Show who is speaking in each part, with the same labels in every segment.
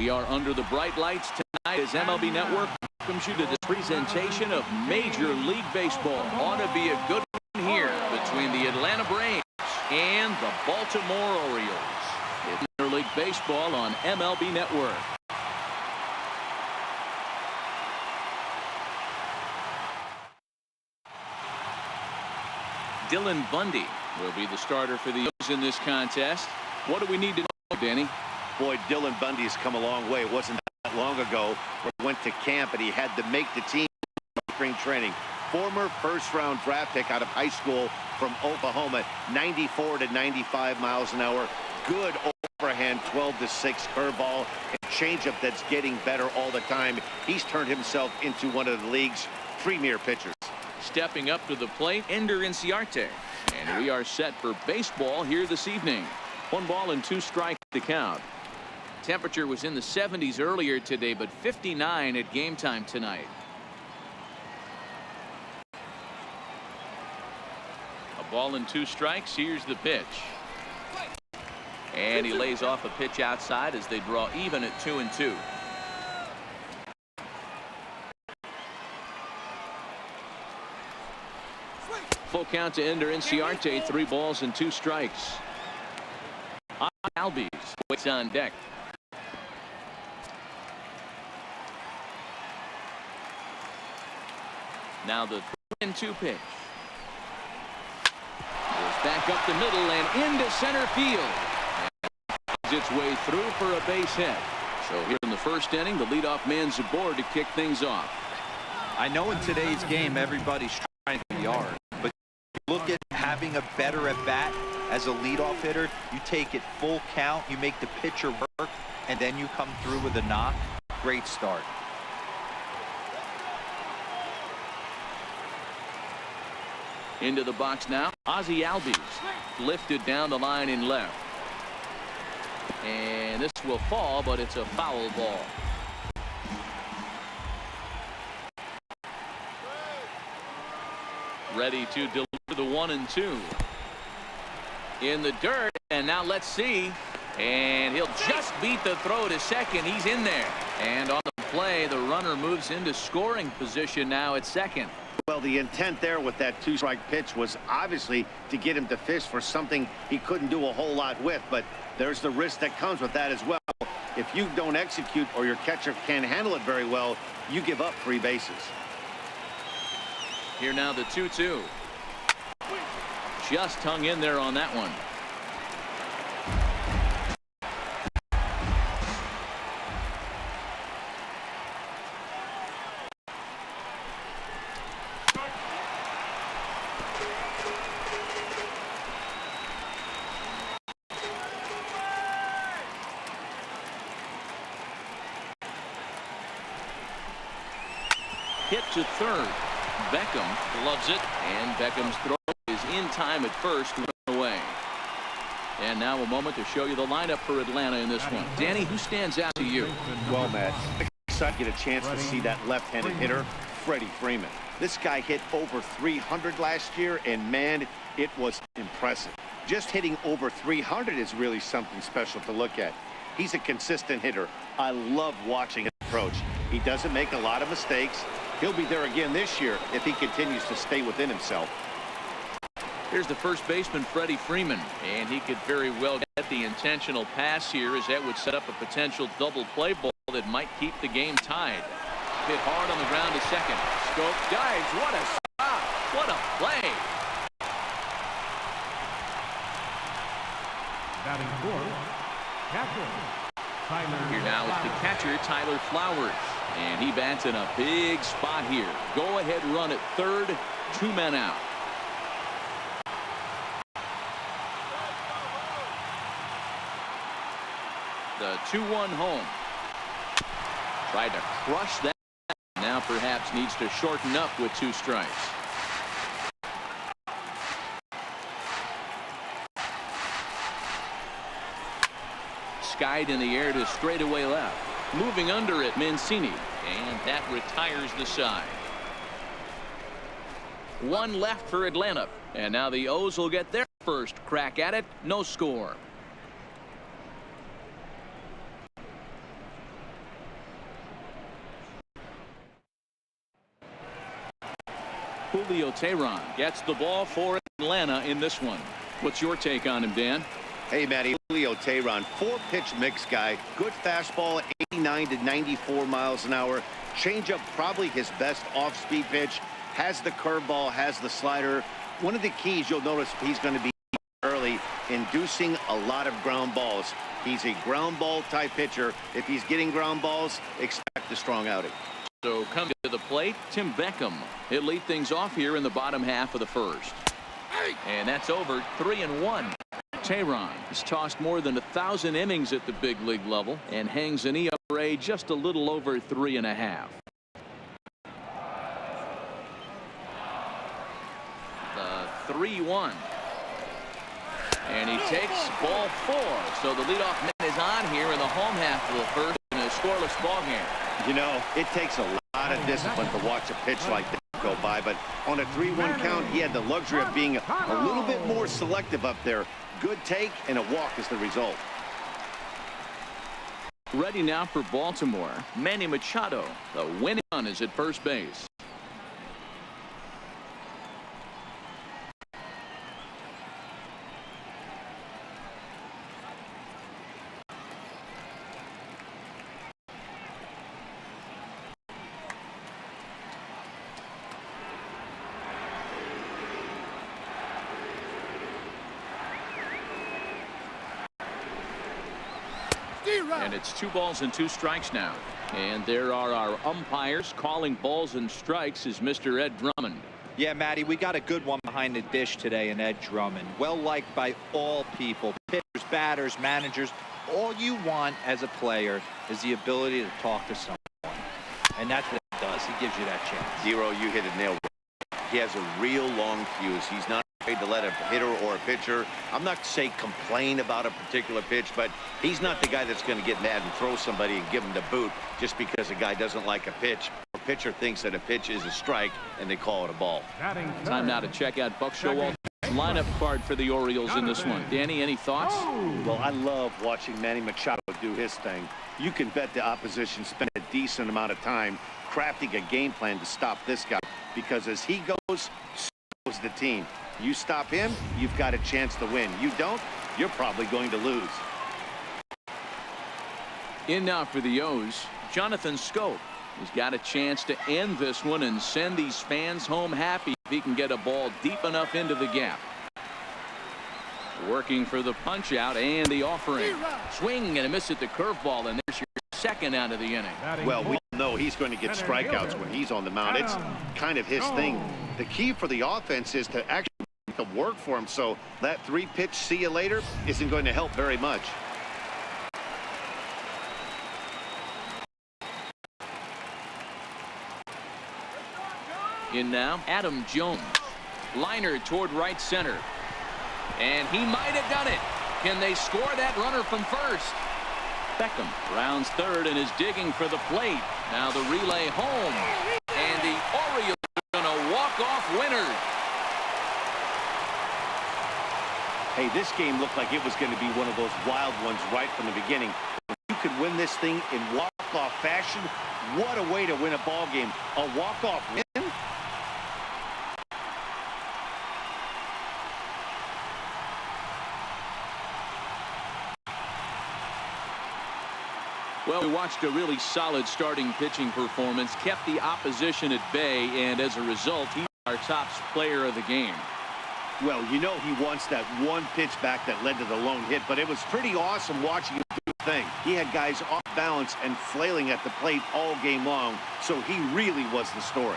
Speaker 1: We are under the bright lights tonight as MLB Network welcomes you to this presentation of Major League Baseball. Ought to be a good one here between the Atlanta Braves and the Baltimore Orioles. It's Major League Baseball on MLB Network. Dylan Bundy will be the starter for the O's in this contest. What do we need to know, Danny?
Speaker 2: Boy, Dylan Bundy has come a long way. It wasn't that long ago where he went to camp and he had to make the team in spring training. Former first-round draft pick out of high school from Oklahoma, 94 to 95 miles an hour. Good overhand 12-6 curveball and changeup that's getting better all the time. He's turned himself into one of the league's premier pitchers.
Speaker 1: Stepping up to the plate, Ender Inciarte. And we are set for baseball here this evening. 1 ball and 2 strikes to count. Temperature was in the 70s earlier today, but 59 at game time tonight. A ball and 2 strikes. Here's the pitch. And he lays off a pitch outside as they draw even at 2-2. Full count to Ender Inciarte. 3 balls and 2 strikes. Albies waits on deck. Now the 3-2 pitch. Goes back up the middle and into center field. And its way through for a base hit. So here in the first inning, the leadoff man's aboard to kick things off.
Speaker 3: I know in today's game everybody's trying to get the yard, but look at having a better at bat as a leadoff hitter. You take it full count, you make the pitcher work, and then you come through with a knock. Great start.
Speaker 1: Into the box now. Ozzie Albies lifted down the line in left. And this will fall, but it's a foul ball. Ready to deliver the 1-2. In the dirt, and now let's see. And he'll just beat the throw to second. He's in there. And on the play, the runner moves into scoring position now at second.
Speaker 2: Well, the intent there with that 2-strike pitch was obviously to get him to fish for something he couldn't do a whole lot with, but there's the risk that comes with that as well. If you don't execute or your catcher can't handle it very well, you give up 3 bases.
Speaker 1: Here now the 2-2. Just hung in there on that one. Hit to third. Beckham loves it, and Beckham's throw is in time at first to run away. And now a moment to show you the lineup for Atlanta in this one. Danny, who stands out to you?
Speaker 2: Well, Matt, excited to get a chance to see that left-handed hitter, Freddie Freeman. This guy hit over 300 last year, and man, it was impressive. Just hitting over 300 is really something special to look at. He's a consistent hitter. I love watching his approach. He doesn't make a lot of mistakes. He'll be there again this year if he continues to stay within himself.
Speaker 1: Here's the first baseman, Freddie Freeman, and he could very well get the intentional pass here, as that would set up a potential double play ball that might keep the game tied. Hit hard on the ground to second. Scope dives. What a stop. What a play.
Speaker 4: Batting fourth, catcher.
Speaker 1: Here now is the catcher, Tyler Flowers. And he bats in a big spot here. Go-ahead run at third. 2 men out. The 2-1 home. Tried to crush that. Now perhaps needs to shorten up with 2 strikes. Skied in the air to straightaway left. Moving under it, Mancini, and that retires the side. 1 left for Atlanta, and now the O's will get their first crack at it. No score. Julio Teheran gets the ball for Atlanta in this one. What's your take on him, Dan?
Speaker 2: Hey, Matty, Julio Teheran, 4-pitch mix guy. Good fastball, 89 to 94 miles an hour. Changeup, probably his best off-speed pitch. Has the curveball, has the slider. One of the keys you'll notice he's going to be early, inducing a lot of ground balls. He's a ground ball type pitcher. If he's getting ground balls, expect a strong outing.
Speaker 1: So coming to the plate, Tim Beckham. He'll lead things off here in the bottom half of the first. And that's over 3-1. Teheran has tossed more than 1,000 innings at the big league level and hangs an ERA just a little over 3.5. The 3-1. And he takes ball 4. So the leadoff man is on here in the home half of the first in a scoreless ball game.
Speaker 2: You know, it takes a lot of discipline to watch a pitch like that go by, but on a 3-1 count, he had the luxury of being a little bit more selective up there. Good take and a walk is the result.
Speaker 1: Ready now for Baltimore. Manny Machado. The winning run is at first base. And it's 2 balls and 2 strikes now. And there are our umpires calling balls and strikes is Mr. Ed Drummond.
Speaker 3: Yeah, Matty, we got a good one behind the dish today in Ed Drummond. Well liked by all people, pitchers, batters, managers. All you want as a player is the ability to talk to someone. And that's what he does. He gives you that chance.
Speaker 2: Zero, you hit it nail. He has a real long fuse. He's not afraid to let a hitter or a pitcher, I'm not to say complain about a particular pitch, but he's not the guy that's going to get mad and throw somebody and give him the boot just because a guy doesn't like a pitch. A pitcher thinks that a pitch is a strike and they call it a ball.
Speaker 1: Time now to check out Buck Showalter's lineup card for the Orioles in this one. Danny, any thoughts?
Speaker 2: Well, I love watching Manny Machado do his thing. You can bet the opposition spent a decent amount of time crafting a game plan to stop this guy, because as he goes, so goes the team. You stop him, you've got a chance to win. You don't, you're probably going to lose.
Speaker 1: In now for the O's, Jonathan Scope. He's got a chance to end this one and send these fans home happy if he can get a ball deep enough into the gap. Working for the punch out and the offering. Swing and a miss at the curveball, and there's your second out of the inning.
Speaker 2: Well, we know he's going to get strikeouts when he's on the mound. It's kind of his thing. The key for the offense is to actually make them work for him, so that 3-pitch see you later isn't going to help very much.
Speaker 1: In now, Adam Jones. Liner toward right center. And he might have done it. Can they score that runner from first? Beckham rounds third and is digging for the plate. Now the relay home. And the Orioles are going to walk off winners.
Speaker 2: Hey, this game looked like it was going to be one of those wild ones right from the beginning. If you could win this thing in walk-off fashion, what a way to win a ball game. A walk-off win?
Speaker 1: Well, we watched a really solid starting pitching performance, kept the opposition at bay, and as a result, he's our top player of the game.
Speaker 2: Well, you know he wants that one pitch back that led to the lone hit, but it was pretty awesome watching him do the thing. He had guys off balance and flailing at the plate all game long, so he really was the story.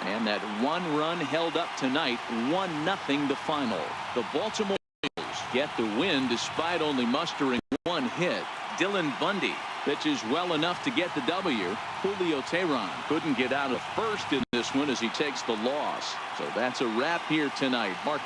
Speaker 1: And that one run held up tonight, 1-0 the final. The Baltimore Orioles get the win despite only mustering one hit. Dylan Bundy pitches well enough to get the W. Julio Teheran couldn't get out of first in this one as he takes the loss. So that's a wrap here tonight. Mark